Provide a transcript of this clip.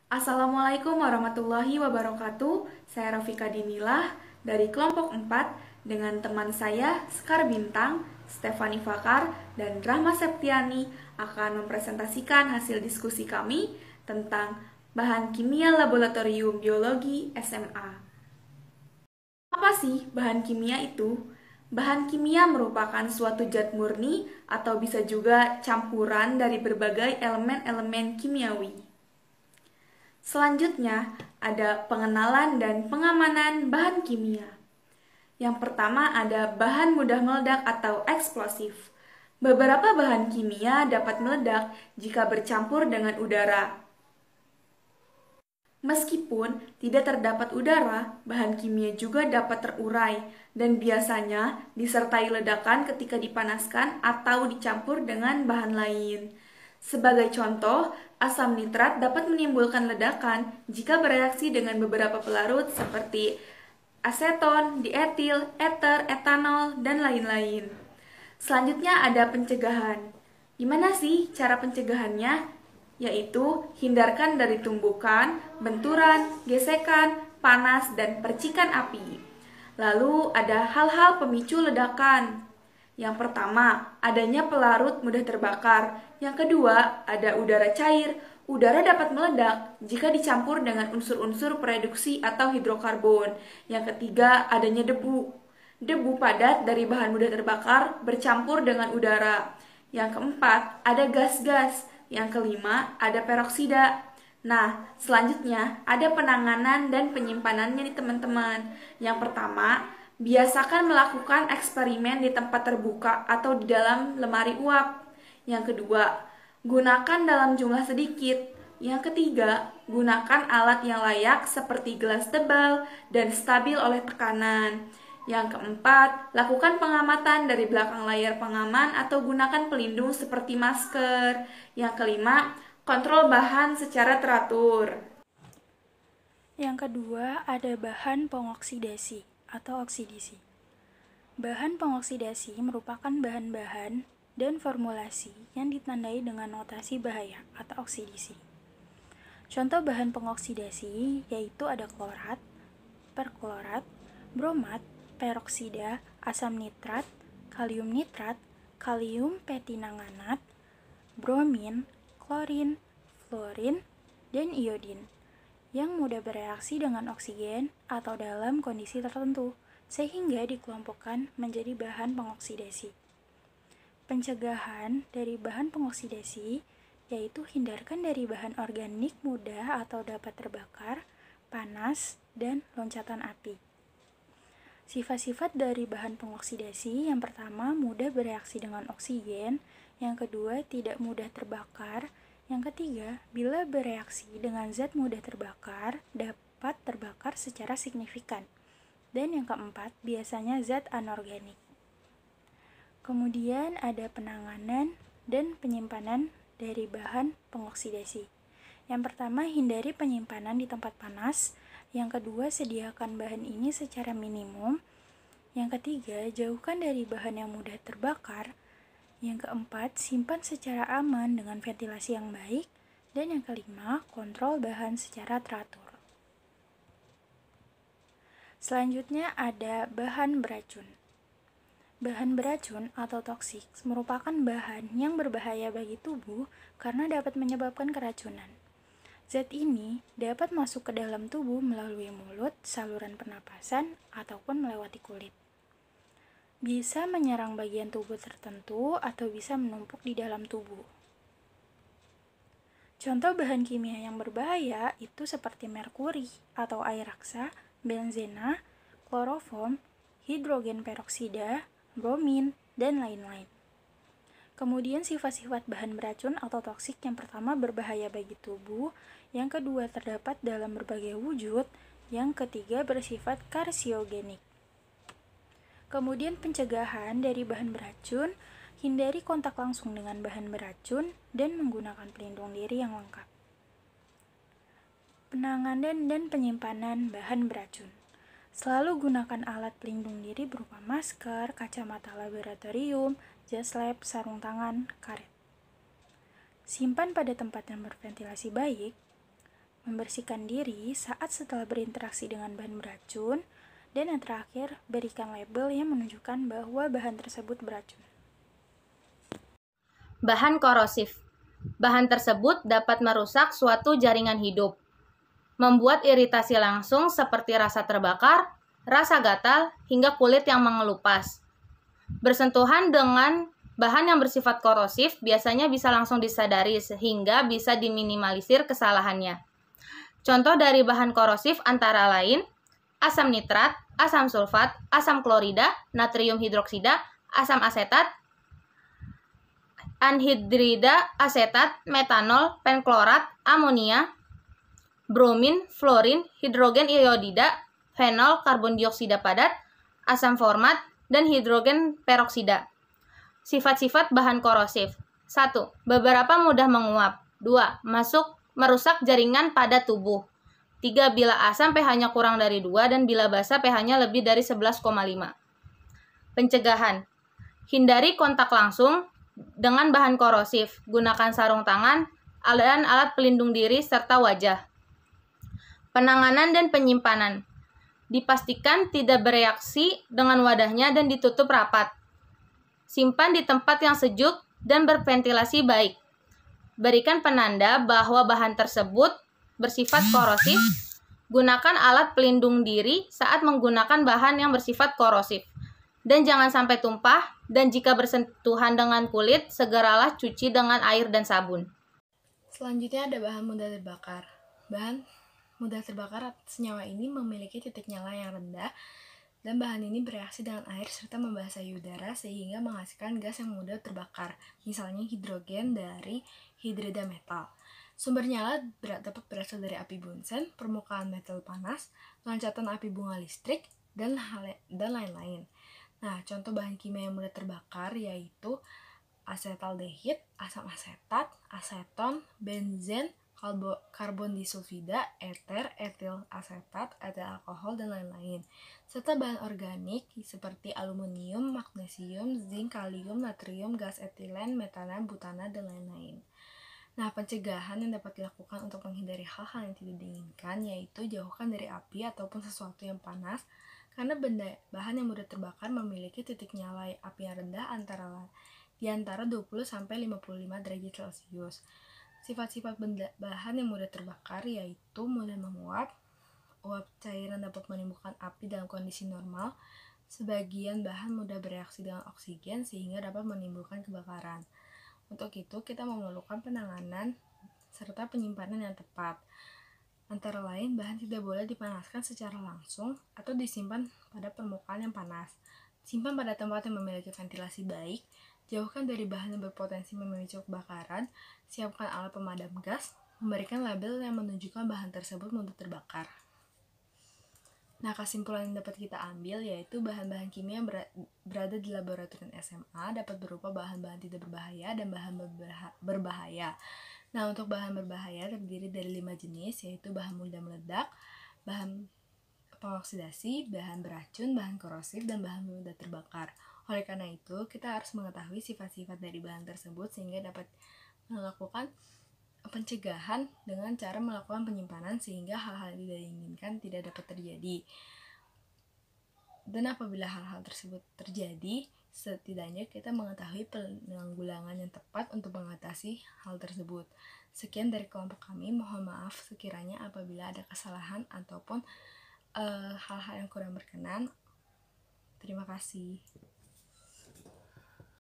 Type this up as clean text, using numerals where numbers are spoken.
Assalamualaikum warahmatullahi wabarakatuh. Saya Rafika Dinilah dari kelompok 4 dengan teman saya Sekar Bintang, Stefani Fakar, dan Rahma Septiani akan mempresentasikan hasil diskusi kami tentang bahan kimia laboratorium biologi SMA. Apa sih bahan kimia itu? Bahan kimia merupakan suatu zat murni atau bisa juga campuran dari berbagai elemen-elemen kimiawi. Selanjutnya, ada pengenalan dan pengamanan bahan kimia. Yang pertama ada bahan mudah meledak atau eksplosif. Beberapa bahan kimia dapat meledak jika bercampur dengan udara. Meskipun tidak terdapat udara, bahan kimia juga dapat terurai dan biasanya disertai ledakan ketika dipanaskan atau dicampur dengan bahan lain. Sebagai contoh, asam nitrat dapat menimbulkan ledakan jika bereaksi dengan beberapa pelarut seperti aseton, dietil, eter, etanol, dan lain-lain. Selanjutnya ada pencegahan. Gimana sih cara pencegahannya? Yaitu hindarkan dari tumbukan, benturan, gesekan, panas, dan percikan api. Lalu ada hal-hal pemicu ledakan. Yang pertama, adanya pelarut mudah terbakar. Yang kedua, ada udara cair. Udara dapat meledak jika dicampur dengan unsur-unsur produksi atau hidrokarbon. Yang ketiga, adanya debu. Debu padat dari bahan mudah terbakar bercampur dengan udara. Yang keempat, ada gas-gas. Yang kelima, ada peroksida. Nah, selanjutnya ada penanganan dan penyimpanannya nih teman-teman. Yang pertama, biasakan melakukan eksperimen di tempat terbuka atau di dalam lemari uap. Yang kedua, gunakan dalam jumlah sedikit. Yang ketiga, gunakan alat yang layak seperti gelas tebal dan stabil oleh tekanan. Yang keempat, lakukan pengamatan dari belakang layar pengaman atau gunakan pelindung seperti masker. Yang kelima, kontrol bahan secara teratur. Yang kedua, ada bahan pengoksidasi atau oksidasi. Bahan pengoksidasi merupakan bahan-bahan dan formulasi yang ditandai dengan notasi bahaya atau oksidasi. Contoh bahan pengoksidasi yaitu ada klorat, perklorat, bromat, peroksida, asam nitrat, kalium nitrat, kalium petinanganat, bromin, klorin, fluorin, dan iodin yang mudah bereaksi dengan oksigen atau dalam kondisi tertentu, sehingga dikelompokkan menjadi bahan pengoksidasi. Pencegahan dari bahan pengoksidasi yaitu hindarkan dari bahan organik mudah atau dapat terbakar, panas, dan loncatan api. Sifat-sifat dari bahan pengoksidasi yang pertama mudah bereaksi dengan oksigen, yang kedua tidak mudah terbakar, yang ketiga bila bereaksi dengan zat mudah terbakar dapat terbakar secara signifikan, dan yang keempat biasanya zat anorganik. Kemudian ada penanganan dan penyimpanan dari bahan pengoksidasi. Yang pertama, hindari penyimpanan di tempat panas. Yang kedua, sediakan bahan ini secara minimum. Yang ketiga, jauhkan dari bahan yang mudah terbakar. Yang keempat, simpan secara aman dengan ventilasi yang baik. Dan yang kelima, kontrol bahan secara teratur. Selanjutnya ada bahan beracun. Bahan beracun atau toksik merupakan bahan yang berbahaya bagi tubuh karena dapat menyebabkan keracunan. Zat ini dapat masuk ke dalam tubuh melalui mulut, saluran pernapasan, ataupun melewati kulit. Bisa menyerang bagian tubuh tertentu atau bisa menumpuk di dalam tubuh. Contoh bahan kimia yang berbahaya itu seperti merkuri atau air raksa, benzena, kloroform, hidrogen peroksida, bromin, dan lain-lain. Kemudian sifat-sifat bahan beracun atau toksik yang pertama berbahaya bagi tubuh, yang kedua terdapat dalam berbagai wujud, yang ketiga bersifat karsiogenik. Kemudian pencegahan dari bahan beracun, hindari kontak langsung dengan bahan beracun dan menggunakan pelindung diri yang lengkap. Penanganan dan penyimpanan bahan beracun. Selalu gunakan alat pelindung diri berupa masker, kacamata laboratorium, jas lab, sarung tangan, karet. Simpan pada tempat yang berventilasi baik. membersihkan diri saat setelah berinteraksi dengan bahan beracun, dan yang terakhir, berikan label yang menunjukkan bahwa bahan tersebut beracun. Bahan korosif. Bahan tersebut dapat merusak suatu jaringan hidup, membuat iritasi langsung seperti rasa terbakar, rasa gatal, hingga kulit yang mengelupas. Bersentuhan dengan bahan yang bersifat korosif biasanya bisa langsung disadari sehingga bisa diminimalisir kesalahannya. Contoh dari bahan korosif antara lain asam nitrat, asam sulfat, asam klorida, natrium hidroksida, asam asetat, anhidrida asetat, metanol, penklorat, amonia, bromin, fluorin, hidrogen iodida, fenol, karbon dioksida padat, asam format, dan hidrogen peroksida. Sifat-sifat bahan korosif. 1. Beberapa mudah menguap. 2. Merusak jaringan pada tubuh. 3. Bila asam pH-nya kurang dari 2 dan bila basa pH-nya lebih dari 11,5. Pencegahan. Hindari kontak langsung dengan bahan korosif. Gunakan sarung tangan dan alat pelindung diri serta wajah. Penanganan dan penyimpanan. Dipastikan tidak bereaksi dengan wadahnya dan ditutup rapat. Simpan di tempat yang sejuk dan berventilasi baik. Berikan penanda bahwa bahan tersebut bersifat korosif. Gunakan alat pelindung diri saat menggunakan bahan yang bersifat korosif. Dan jangan sampai tumpah, dan jika bersentuhan dengan kulit, segeralah cuci dengan air dan sabun. Selanjutnya ada bahan mudah terbakar. Bahan mudah terbakar senyawa ini memiliki titik nyala yang rendah, dan bahan ini bereaksi dengan air serta membasahi udara sehingga menghasilkan gas yang mudah terbakar, misalnya hidrogen dari hidrida metal. Sumber nyala dapat berasal dari api bunsen, permukaan metal panas, loncatan api bunga listrik, dan lain-lain. Nah, contoh bahan kimia yang mudah terbakar yaitu asetaldehid, asam asetat, aseton, benzen, karbon disulfida, eter, etil asetat, etil alkohol, dan lain-lain. Serta bahan organik seperti aluminium, magnesium, zinc, kalium, natrium, gas etilen, metana, butana, dan lain-lain. Nah, pencegahan yang dapat dilakukan untuk menghindari hal-hal yang tidak diinginkan yaitu jauhkan dari api ataupun sesuatu yang panas, karena bahan yang mudah terbakar memiliki titik nyala api yang rendah di antara 20 sampai 55 derajat Celcius. Sifat-sifat bahan yang mudah terbakar yaitu mudah menguap. Uap cairan dapat menimbulkan api dalam kondisi normal. Sebagian bahan mudah bereaksi dengan oksigen sehingga dapat menimbulkan kebakaran. Untuk itu, kita memerlukan penanganan serta penyimpanan yang tepat. Antara lain, bahan tidak boleh dipanaskan secara langsung atau disimpan pada permukaan yang panas. Simpan pada tempat yang memiliki ventilasi baik. Jauhkan dari bahan yang berpotensi memicu kebakaran. Siapkan alat pemadam gas. Memberikan label yang menunjukkan bahan tersebut mudah terbakar. Nah, kesimpulan yang dapat kita ambil yaitu bahan-bahan kimia yang berada di laboratorium SMA dapat berupa bahan-bahan tidak berbahaya dan bahan berbahaya. Nah, untuk bahan berbahaya terdiri dari 5 jenis, yaitu bahan mudah meledak, bahan pengoksidasi, bahan beracun, bahan korosif, dan bahan mudah terbakar. Oleh karena itu, kita harus mengetahui sifat-sifat dari bahan tersebut sehingga dapat melakukan pencegahan dengan cara melakukan penyimpanan sehingga hal-hal yang tidak diinginkan tidak dapat terjadi. Dan apabila hal-hal tersebut terjadi, setidaknya kita mengetahui penanggulangan yang tepat untuk mengatasi hal tersebut. Sekian dari kelompok kami, mohon maaf sekiranya apabila ada kesalahan ataupun hal-hal yang kurang berkenan. Terima kasih.